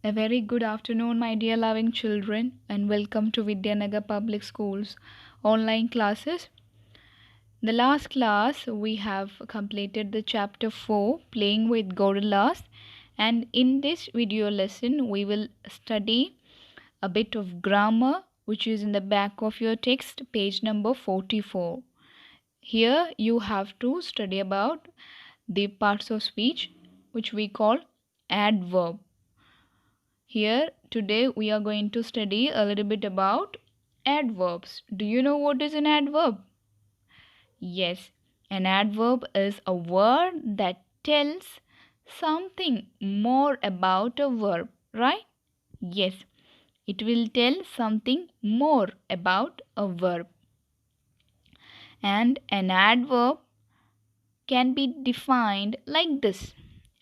A very good afternoon, my dear loving children, and welcome to Vidyanagar Public Schools online classes. The last class we have completed the chapter 4, Playing with Gorillas, and in this video lesson we will study a bit of grammar which is in the back of your text, page number 44. Here you have to study about the parts of speech which we call adverb. Here today we are going to study a little bit about adverbs. Do you know what is an adverb? Yes, an adverb is a word that tells something more about a verb, right? Yes, it will tell something more about a verb. And an adverb can be defined like this.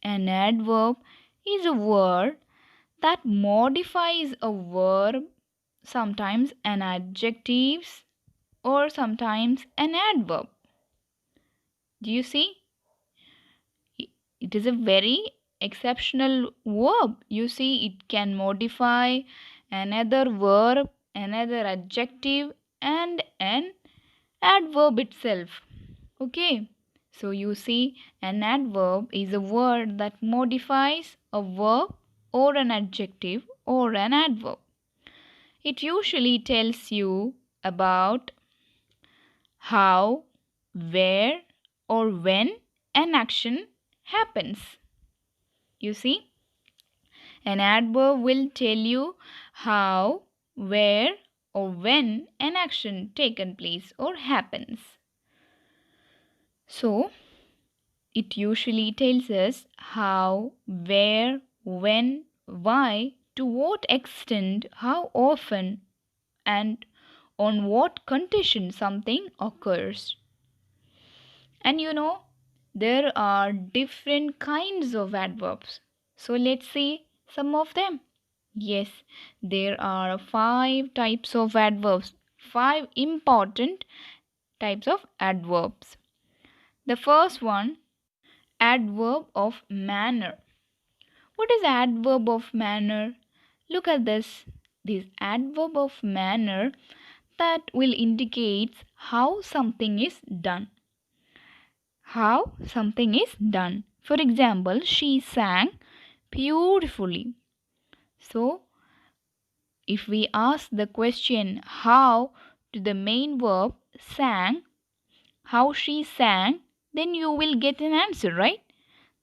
An adverb is a word that modifies a verb, sometimes an adjective or sometimes an adverb. Do you see? It is a very exceptional verb. You see, it can modify another verb, another adjective, and an adverb itself. Okay. So you see, an adverb is a word that modifies a verb or an adjective or an adverb. It usually tells you about how, where, or when an action happens. You see, an adverb will tell you how, where, or when an action taken place or happens. So, it usually tells us how, where, when, why, to what extent, how often, and on what condition something occurs. And you know, there are different kinds of adverbs. So let's see some of them. Yes, there are 5 types of adverbs, 5 important types of adverbs. The first one, adverb of manner. What is adverb of manner? Look at this. This adverb of manner that will indicate how something is done. How something is done. For example, she sang beautifully. So, if we ask the question how to the main verb sang, how she sang, then you will get an answer, right?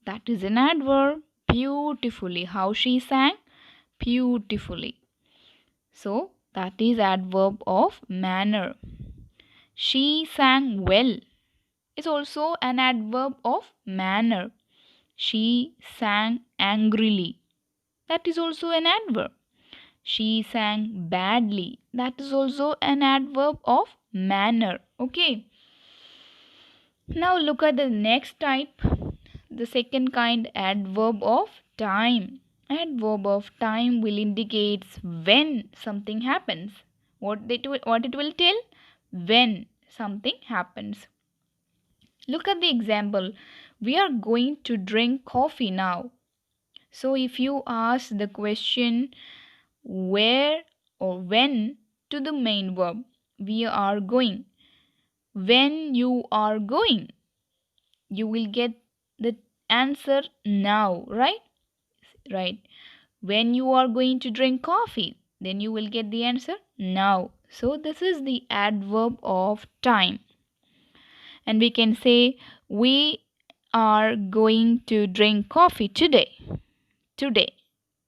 That is an adverb. Beautifully. How she sang? Beautifully. So, that is adverb of manner. She sang well is also an adverb of manner. She sang angrily. That is also an adverb. She sang badly. That is also an adverb of manner. Okay. Now look at the next type. The second kind, adverb of time. Adverb of time will indicate when something happens. What it will tell? When something happens. Look at the example. We are going to drink coffee now. So if you ask the question where or when to the main verb, we are going. When you are going, you will get the answer now, right? Right. When you are going to drink coffee, then you will get the answer now. So this is the adverb of time. And we can say we are going to drink coffee today. Today.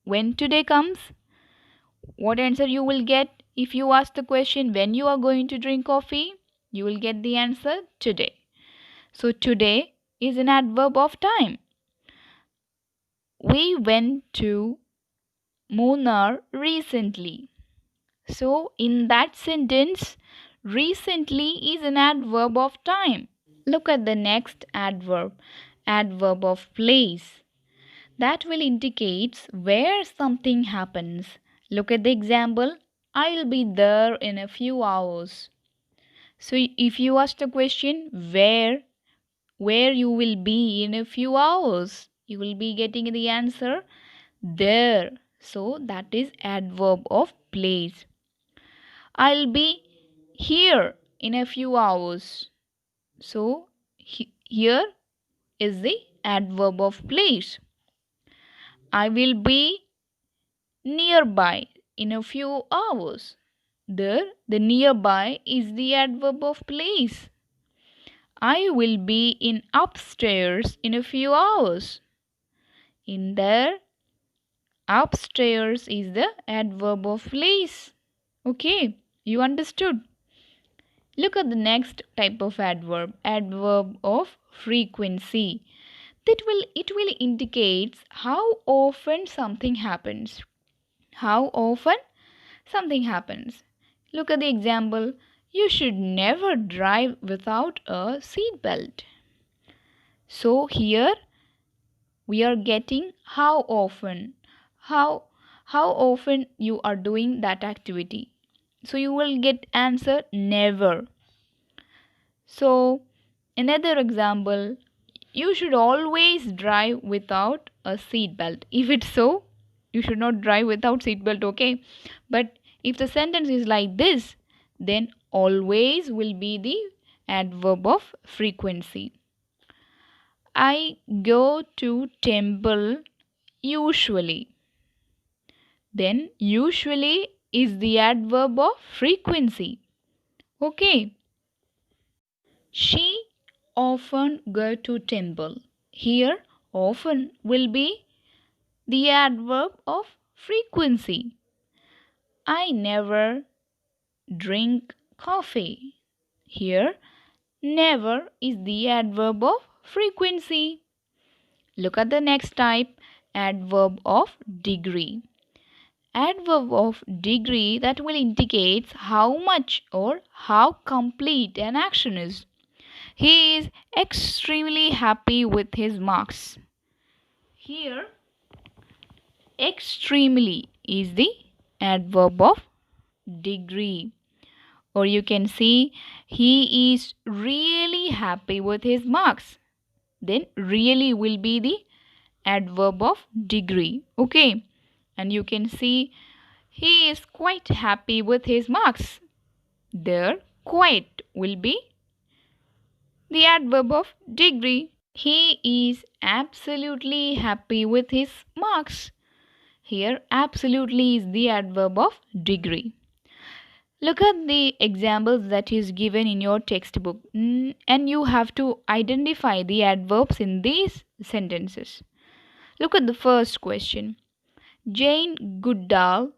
When today comes, what answer you will get? If you ask the question when you are going to drink coffee, you will get the answer today. So today is an adverb of time. We went to Munnar recently. So in that sentence, recently is an adverb of time. Look at the next adverb, adverb of place. That will indicate where something happens. Look at the example, I'll be there in a few hours. So if you ask the question where you will be in a few hours, you will be getting the answer there. So that is adverb of place. I'll be here in a few hours. So here is the adverb of place. I will be nearby in a few hours. There, the nearby is the adverb of place. I will be in upstairs in a few hours. In there, upstairs is the adverb of place. Okay, you understood? Look at the next type of adverb, adverb of frequency. It will indicate how often something happens. How often something happens. Look at the example. You should never drive without a seat belt. So here we are getting how often. How often you are doing that activity. So you will get answer never. So another example, you should always drive without a seat belt. If it's so, you should not drive without seat belt, okay? But if the sentence is like this, then always will be the adverb of frequency. I go to temple usually. Then usually is the adverb of frequency. Okay. She often go to temple. Here often will be the adverb of frequency. I never drink coffee. Here never is the adverb of frequency. Look at the next type, adverb of degree. Adverb of degree that will indicate how much or how complete an action is. He is extremely happy with his marks. Here, extremely is the adverb of degree. Or you can see, he is really happy with his marks. Then, really will be the adverb of degree. Okay. And you can see, he is quite happy with his marks. There, quite will be the adverb of degree. He is absolutely happy with his marks. Here, absolutely is the adverb of degree. Look at the examples that is given in your textbook, and you have to identify the adverbs in these sentences. Look at the first question. Jane Goodall,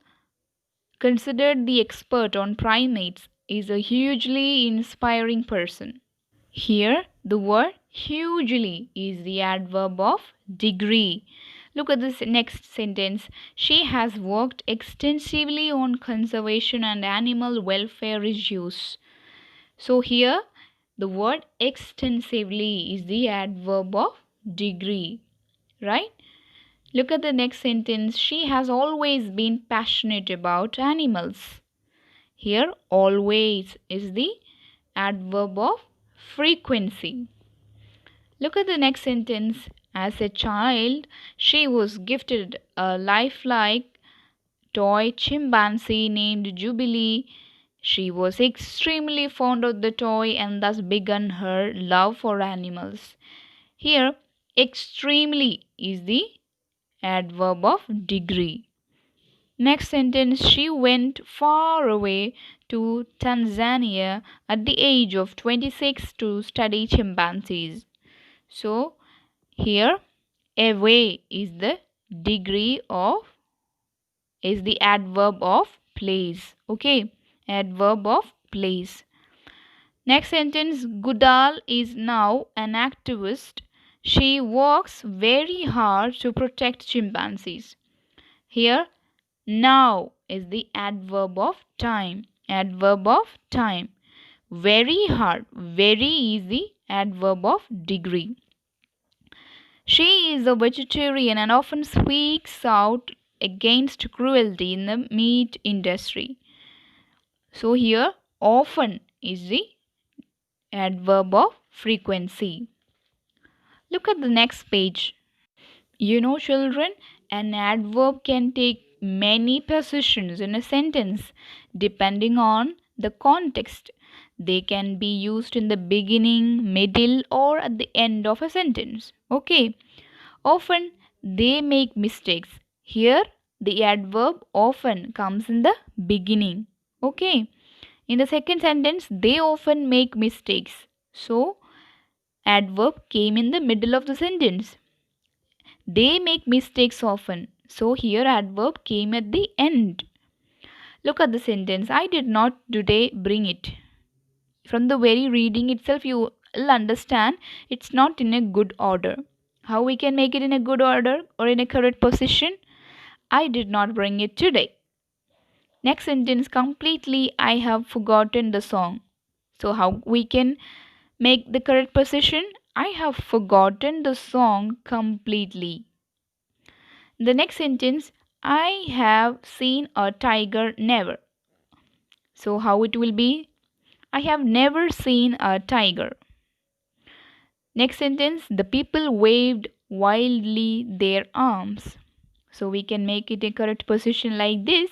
considered the expert on primates, is a hugely inspiring person. Here, the word hugely is the adverb of degree. Look at this next sentence. She has worked extensively on conservation and animal welfare issues. So, here, the word extensively is the adverb of degree. Right? Look at the next sentence. She has always been passionate about animals. Here, always is the adverb of frequency. Look at the next sentence. As a child, she was gifted a lifelike toy chimpanzee named Jubilee. She was extremely fond of the toy and thus began her love for animals. Here, extremely is the adverb of degree. Next sentence, she went far away to Tanzania at the age of 26 to study chimpanzees. So, here away is the degree of is the adverb of place. Okay, adverb of place. Next sentence, Goodall is now an activist. She works very hard to protect chimpanzees. Here, now is the adverb of time. Adverb of time. Very hard. Very is the adverb of degree. She is a vegetarian and often speaks out against cruelty in the meat industry. So here, often is the adverb of frequency. Look at the next page. You know, children, An adverb can take many positions in a sentence depending on the context. They can be used in the beginning, middle, or at the end of a sentence. Okay. Often they make mistakes. Here, the adverb often comes in the beginning. Okay. In the second sentence, they often make mistakes. So, adverb came in the middle of the sentence. They make mistakes often. So, here adverb came at the end. Look at the sentence. I did not today bring it. From the very reading itself, you will understand it's not in a good order. How we can make it in a good order or in a correct position? I did not bring it today. Next sentence, completely I have forgotten the song. So how we can make the correct position? I have forgotten the song completely. The next sentence, I have seen a tiger never. So how it will be? I have never seen a tiger. Next sentence, the people waved wildly their arms. So we can make it a correct position like this.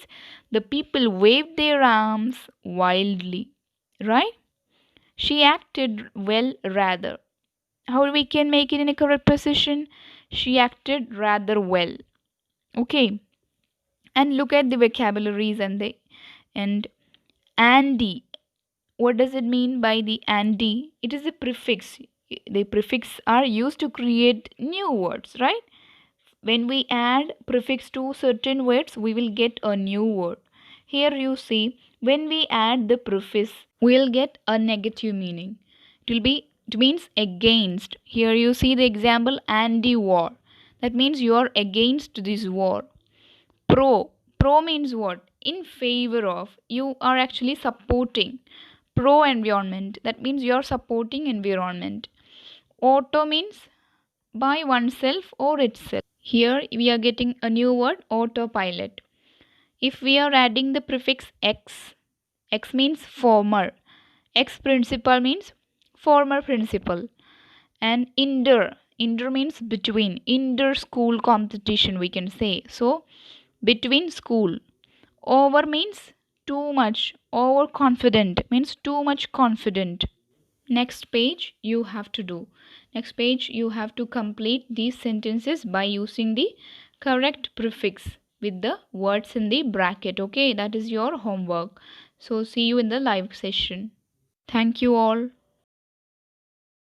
The people waved their arms wildly. Right? She acted well rather. How we can make it in a correct position? She acted rather well. Okay. And look at the vocabularies and Andy. What does it mean by the Andy? It is a prefix. The prefix are used to create new words, right? When we add prefix to certain words, we will get a new word. Here you see, when we add the prefix, we'll get a negative meaning. It means against. Here you see the example anti-war. That means you are against this war. Pro. Pro means what? In favor of. You are actually supporting. Pro environment. That means you are supporting environment. Auto means by oneself or itself. Here we are getting a new word autopilot. If we are adding the prefix x, x means former. Ex principal means former principal. And inter means between. Inter school competition we can say. So between school. Over means too much. Overconfident means too much confident. Next page you have to do. Next page you have to complete these sentences by using the correct prefix with the words in the bracket. Okay, that is your homework. So see you in the live session. Thank you all.